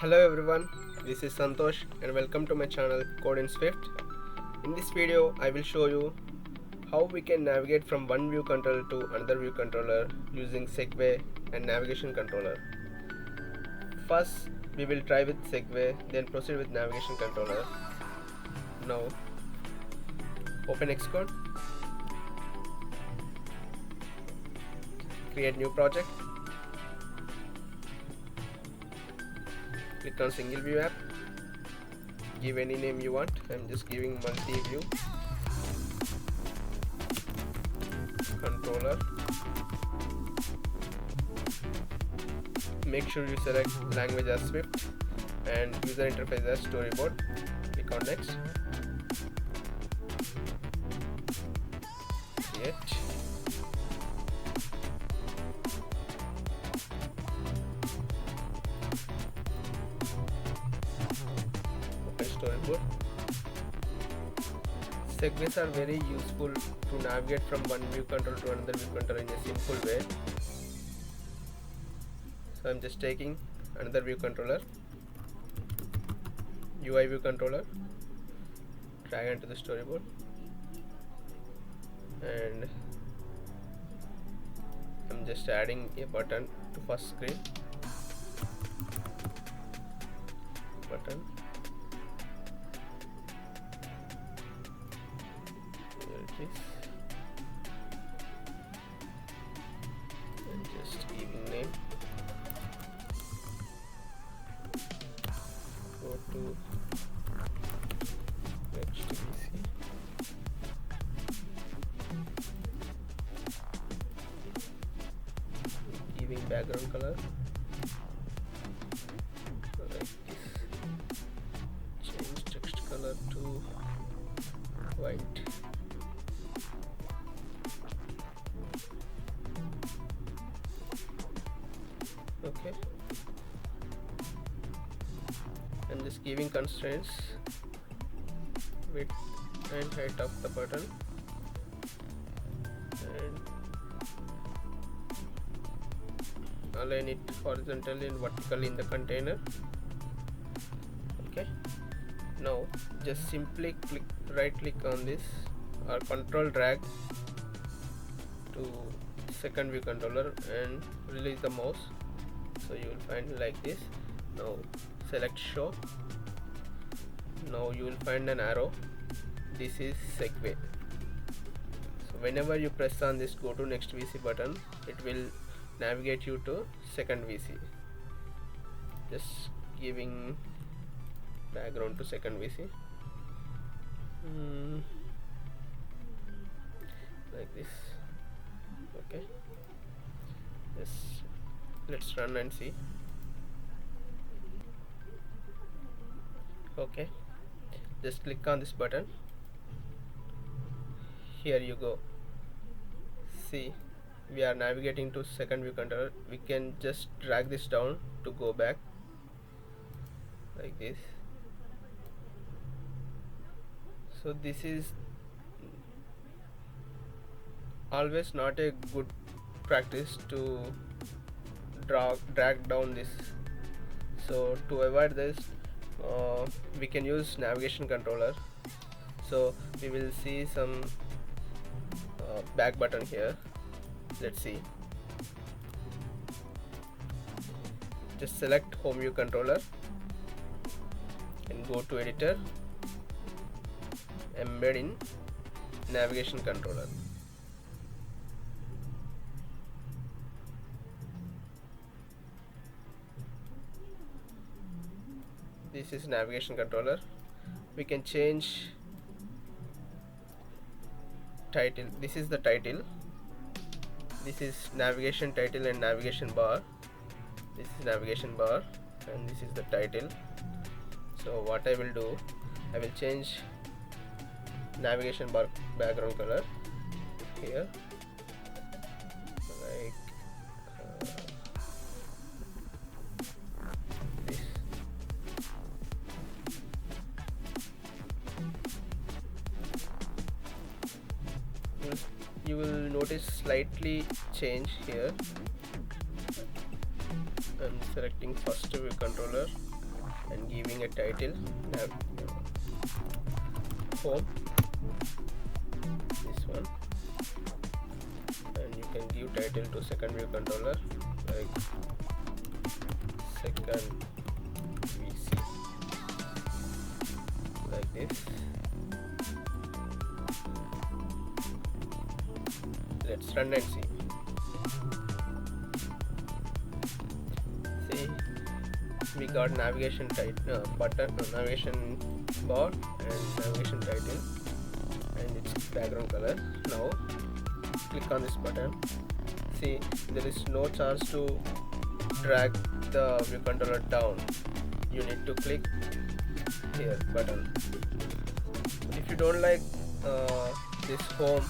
Hello everyone, this is Santosh and welcome to my channel Code in Swift. In this video I will show you how we can navigate from one view controller to another view controller using Segue and navigation controller. First we will try with Segue, then proceed with navigation controller. Now open Xcode, create new project, click on single view app, give any name you want. I'm just giving multi-view controller. Make sure you select language as Swift and user interface as storyboard. Click on next. Create. Open storyboard. Segues are very useful to navigate from one view controller to another view controller in a simple way. So I'm just taking another view controller, UI view controller, drag into the storyboard, and I'm just adding a button to first screen. Button. Here it is. And just giving name. Go to HTTC. Giving background color like this. Change text color to white. Okay. I'm just giving constraints, width and height of the button, and align it horizontally and vertically in the container. Okay. Now just simply right click on this or control drag to second view controller and release the mouse, so you will find like this. Now select show. Now you will find an arrow. This is Segue. So whenever you press on this go to next VC button, it will navigate you to second VC. Just giving background to second VC. Like this. Okay. Yes. Let's run and see. Okay. Just click on this button. Here you go. See, we are navigating to second view controller. We can just drag this down to go back like this. So this is always not a good practice to drag down this. So to avoid this, we can use navigation controller. So we will see some back button here. Let's see. Just select home view controller and go to editor, embed in navigation controller. This is navigation controller. We can change title. This is the title. This is navigation title and navigation bar. This is navigation bar and this is the title. So what I will do, I will change navigation bar background color here, like this. You will notice slightly change here. I'm selecting first view controller and giving a title, home, this one, and you can give title to second view controller like second VC, like this. Let's run and see. We got navigation button, navigation bar and navigation title and its background color. Now click on this button. See, there is no chance to drag the view controller down. You need to click here button. If you don't like this home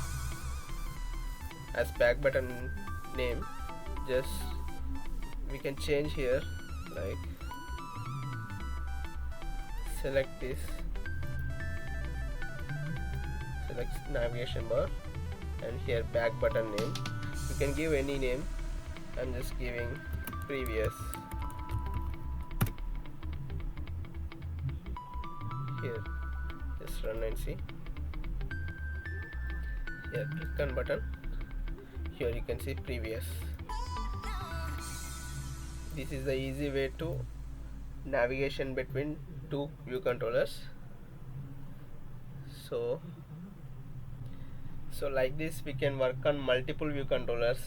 as back button name, just we can change here, like select this, select navigation bar, and here back button name. You can give any name. I'm just giving previous. Here, just run and see. Here, click on button. Here you can see previous. This is the easy way to navigation between two view controllers. So like this we can work on multiple view controllers.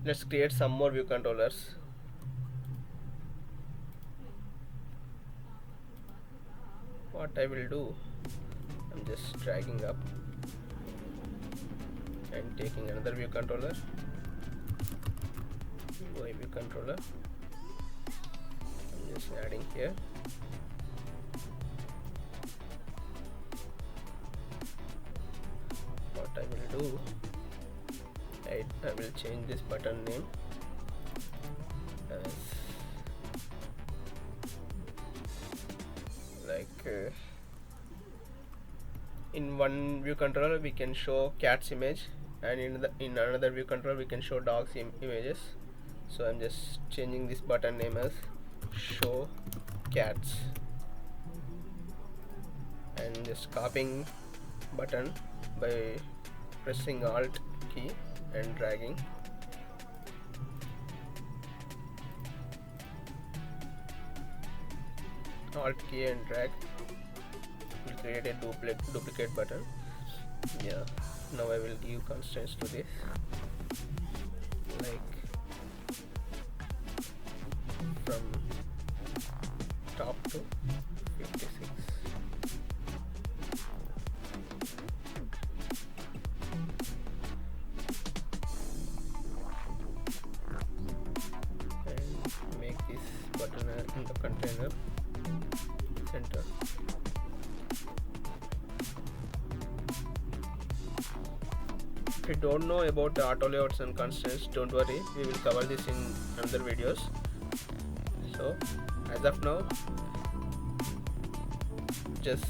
Let's create some more view controllers. What I will do, I'm just dragging up and taking another view controller, UI view controller. I'm just adding here. What I will do, I will change this button name as like in one view controller we can show cat's image, and in another view controller we can show dogs images. So I'm just changing this button name as show cats and just copying button by pressing Alt key and dragging. Alt key and drag will create a duplicate button. Yeah, now I will give constraints to this, like from top to 56. And make this button in the container center. If you don't know about the auto layouts and constraints, don't worry, we will cover this in another videos. So as of now, just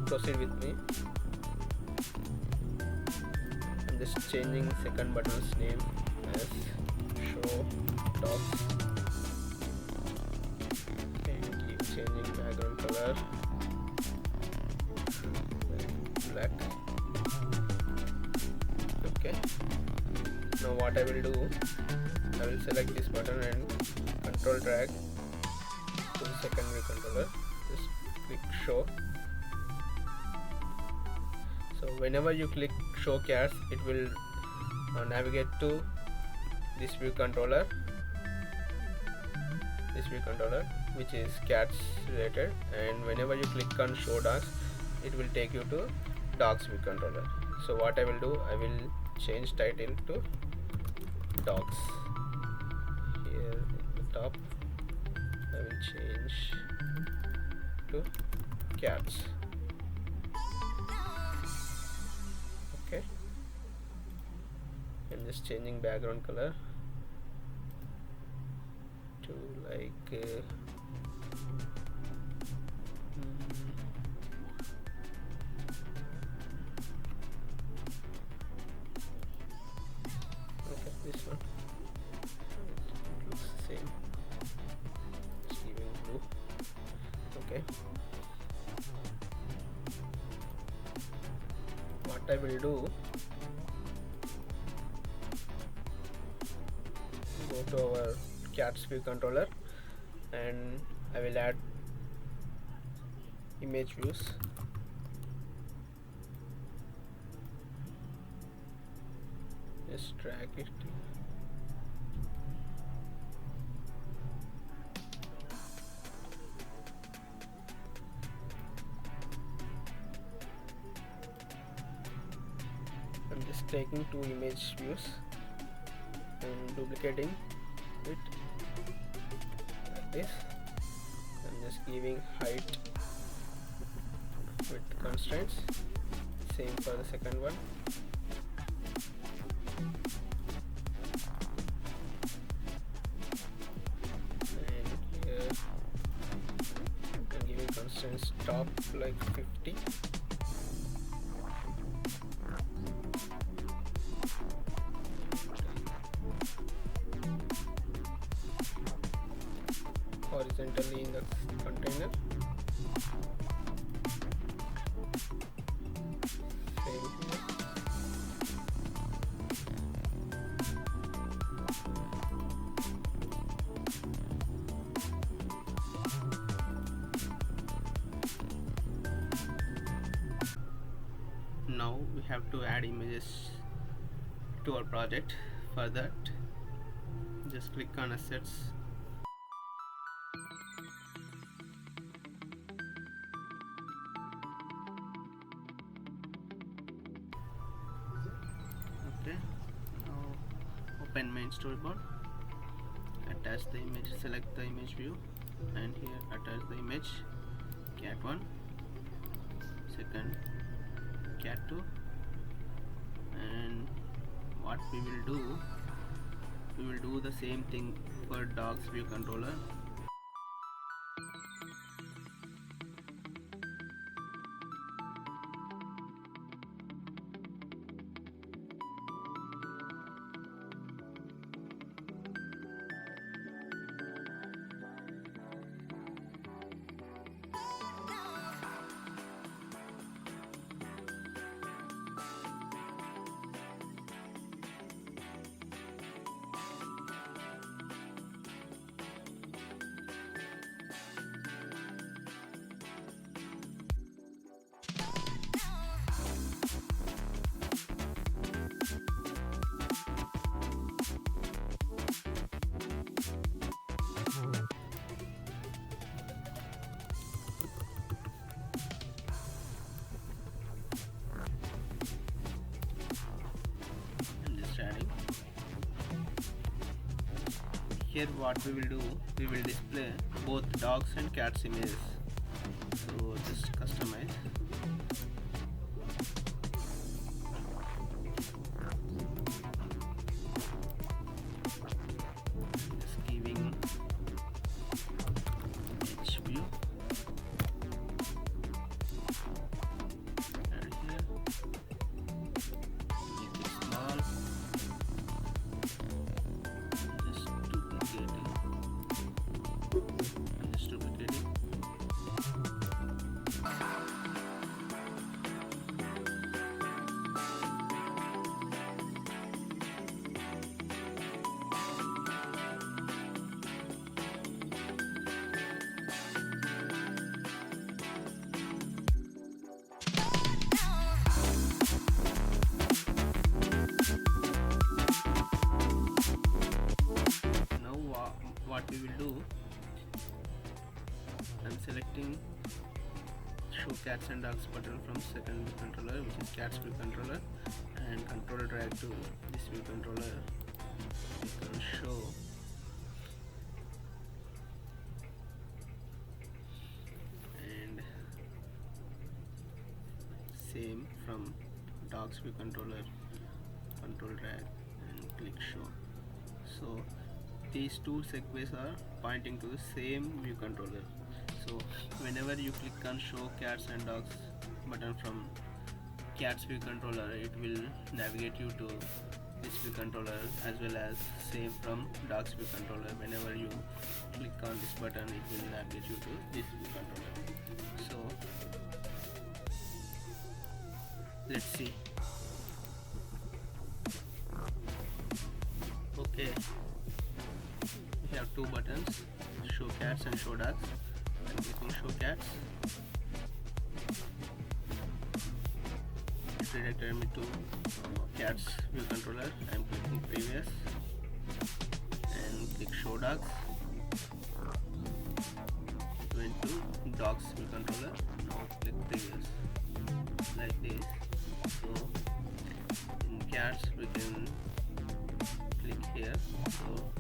proceed with me. I'm just changing second button's name as show dogs and keep changing background color black. Okay, now what I will do, I will select this button and control drag to the second view controller. Just click show. So whenever you click show cats, it will navigate to this view controller, which is cats related, and whenever you click on show dogs, it will take you to dogs view controller. So what I will do, I will change title to dogs. Here at the top I will change to cats. Okay, I'm just changing background color to like this one. It looks the same. Just giving I will do, go to our cats view controller and I will add image views. Just drag it. I'm just taking two image views and duplicating it like this. I'm just giving height with constraints. Same for the second one. And here I'm giving constraints top like 50. Horizontally in the container. Same here. Now we have to add images to our project. For that, just click on assets. Okay, now open main storyboard, attach the image, select the image view, and here attach the image cat1, second cat2, and what we will do the same thing for dogs view controller. Here what we will do, we will display both dogs and cats images. So just customize. Just giving each view. And here, make it small. What we will do, I'm selecting show cats and dogs button from second view controller, which is cats view controller, and control drag to this view controller. You can show and same from dogs view controller, control drag and click show. So these two segues are pointing to the same view controller. So whenever you click on show cats and dogs button from cats view controller, it will navigate you to this view controller, as well as same from dogs view controller. Whenever you click on this button, it will navigate you to this view controller. So let's see. two buttons, show cats and show dogs. I'm clicking show cats. It redirected me to cats view controller. I'm clicking previous and click show dogs. Went to dogs view controller. Now click previous like this. So in cats we can click here. So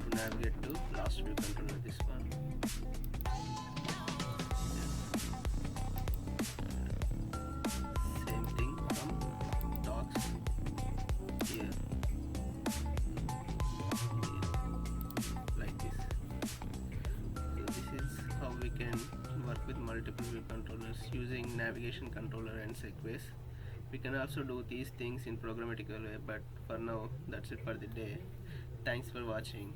to navigate to last view controller, this one. Same thing from dogs here, like this. So this is how we can work with multiple view controllers using navigation controller and segues. We can also do these things in programmatical way, but for now that's it for the day. Thanks for watching.